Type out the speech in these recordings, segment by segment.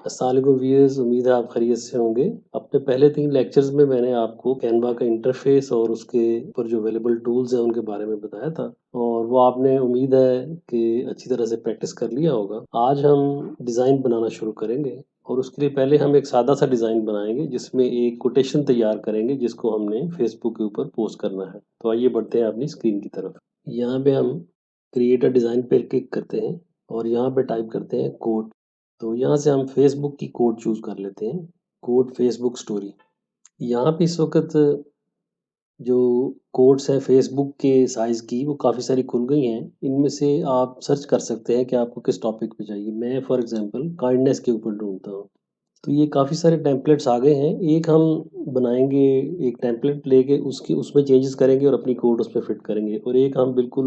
अस्सलामुअलैकुम व्यूअर्स, उम्मीद है आप खैरियत से होंगे। अपने पहले 3 लेक्चर्स में मैंने आपको कैनवा का इंटरफ़ेस और उसके ऊपर जो अवेलेबल टूल्स हैं उनके बारे में बताया था और वो आपने उम्मीद है कि अच्छी तरह से प्रैक्टिस कर लिया होगा। आज हम डिज़ाइन बनाना शुरू करेंगे और उसके लिए पहले हम एक सादा-सा डिज़ाइन बनाएँगे जिसमें एक कोटेशन तैयार करेंगे जिसको हमने फ़ेसबुक के ऊपर पोस्ट करना है। तो आइए बढ़ते हैं अपनी स्क्रीन की तरफ। यहाँ पे हम क्रिएट अ डिज़ाइन पे क्लिक करते हैं और यहाँ पे टाइप करते हैं कोट। तो यहाँ से हम फेसबुक की कोड चूज़ कर लेते हैं, कोड फेसबुक स्टोरी। यहाँ पे इस वक़्त जो कोड्स हैं फेसबुक के साइज़ की वो काफ़ी सारी खुल गई हैं। इनमें से आप सर्च कर सकते हैं कि आपको किस टॉपिक पे चाहिए। मैं फॉर एग्ज़ाम्पल काइंडनेस के ऊपर ढूँढता हूँ। तो ये काफ़ी सारे टेम्पलेट्स आ गए हैं। एक हम बनाएँगे, एक टेम्पलेट लेके उसकी उसमें चेंजेस करेंगे और अपनी कोड उसपे फिट करेंगे और एक हम बिल्कुल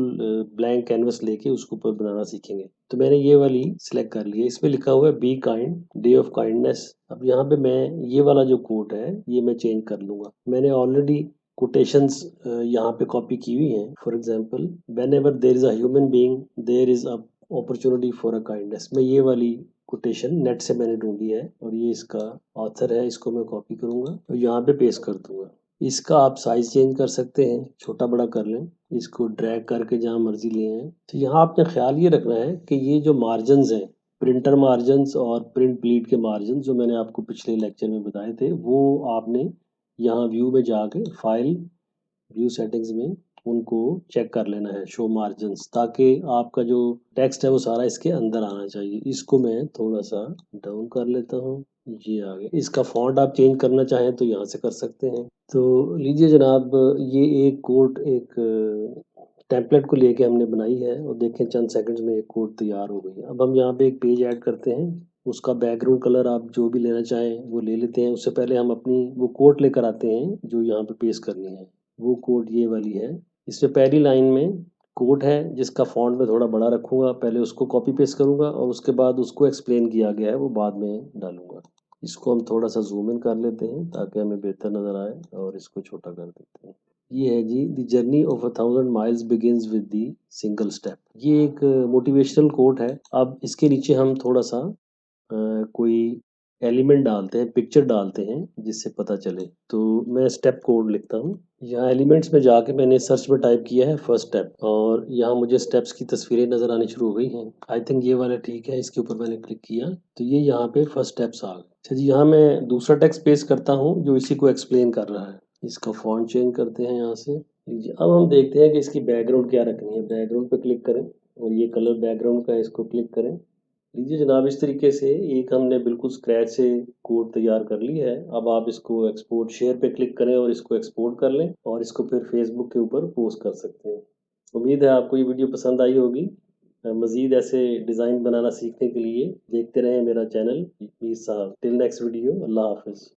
ब्लैंक कैनवास लेके उसके ऊपर बनाना सीखेंगे। तो मैंने ये वाली सिलेक्ट कर ली है। इसमें लिखा हुआ है be kind, day of kindness. अब यहाँ पे मैं ये वाला जो कोड है, ये मैं चेंज कर लूँगा। मैंने ऑलरेडी कोटेशंस यहाँ पे कॉपी की हुई हैं। For example, whenever there is a human being, there is a opportunity for a kindness. मैं ये वाली कोटेशन नेट से मैंने ढूंढी है और ये इसका ऑथर है। इसको मैं कॉपी करूंगा और यहाँ पे पेस्ट कर दूंगा। इसका आप साइज चेंज कर सकते हैं, छोटा बड़ा कर लें। इसको ड्रैग करके जहाँ मर्जी ले आए। तो यहाँ आपने ख्याल ये रखना है कि ये जो मार्जिन्स हैं, प्रिंटर मार्जिन्स और प्रिंट ब्लीड के मार्जिन जो मैंने आपको पिछले लेक्चर में बताए थे, वो आपने यहाँ व्यू में जाके फाइल व्यू सेटिंग्स में उनको चेक कर लेना है, शो मार्जिन्स, ताकि आपका जो टेक्स्ट है वो सारा इसके अंदर आना चाहिए। इसको मैं थोड़ा सा डाउन कर लेता हूँ। ये आ गया। इसका फॉन्ट आप चेंज करना चाहें तो यहाँ से कर सकते हैं। तो लीजिए जनाब, ये एक कोड एक टेम्पलेट को लेके हमने बनाई है और देखें चंद सेकंड्स में एक कोड तैयार हो गई है। अब हम यहाँ पे एक पेज ऐड करते हैं। उसका बैकग्राउंड कलर आप जो भी लेना चाहें वो ले लेते हैं। उससे पहले हम अपनी वो कोड लेकर आते हैं जो यहाँ पे पेस्ट करनी है। वो कोड ये वाली है। इसमें पहली लाइन में कोड है जिसका फॉन्ट मैं थोड़ा बड़ा रखूंगा। पहले उसको कॉपी पेस्ट करूंगा और उसके बाद उसको एक्सप्लेन किया गया है वो बाद में डालूंगा। इसको हम थोड़ा सा जूम इन कर लेते हैं ताकि हमें बेहतर नजर आए और इसको छोटा कर देते हैं। ये है जी, the journey of 1000 miles begins with the single step. ये एक मोटिवेशनल कोट है। अब इसके नीचे हम थोड़ा सा कोई एलिमेंट डालते हैं, पिक्चर डालते हैं जिससे पता चले। तो मैं स्टेप कोड लिखता हूँ। यहाँ एलिमेंट्स में जाके मैंने सर्च में टाइप किया है फर्स्ट स्टेप और यहाँ मुझे स्टेप्स की तस्वीरें नजर आनी शुरू हो गई हैं। आई थिंक ये वाला ठीक है। इसके ऊपर मैंने क्लिक किया तो ये यहाँ पे फर्स्ट स्टेप्स आ गए। अच्छा जी, यहाँ मैं दूसरा टेक्स्ट पेस्ट करता हूँ जो इसी को एक्सप्लेन कर रहा है। इसका फॉन्ट चेंज करते हैं यहाँ से। लीजिए, अब हम देखते हैं कि इसकी बैकग्राउंड क्या रखनी है। बैकग्राउंड पे क्लिक करें और ये कलर बैकग्राउंड का है, इसको क्लिक करें। लीजिए जनाब, इस तरीके से एक हमने बिल्कुल स्क्रैच से कोड तैयार कर ली है। अब आप इसको एक्सपोर्ट शेयर पे क्लिक करें और इसको एक्सपोर्ट कर लें और इसको फिर फेसबुक के ऊपर पोस्ट कर सकते हैं। उम्मीद है आपको ये वीडियो पसंद आई होगी। मज़ीद ऐसे डिज़ाइन बनाना सीखने के लिए देखते रहें मेरा चैनल। प्लीज़ साहब, टिल नेक्स्ट वीडियो, अल्लाह हाफिज़।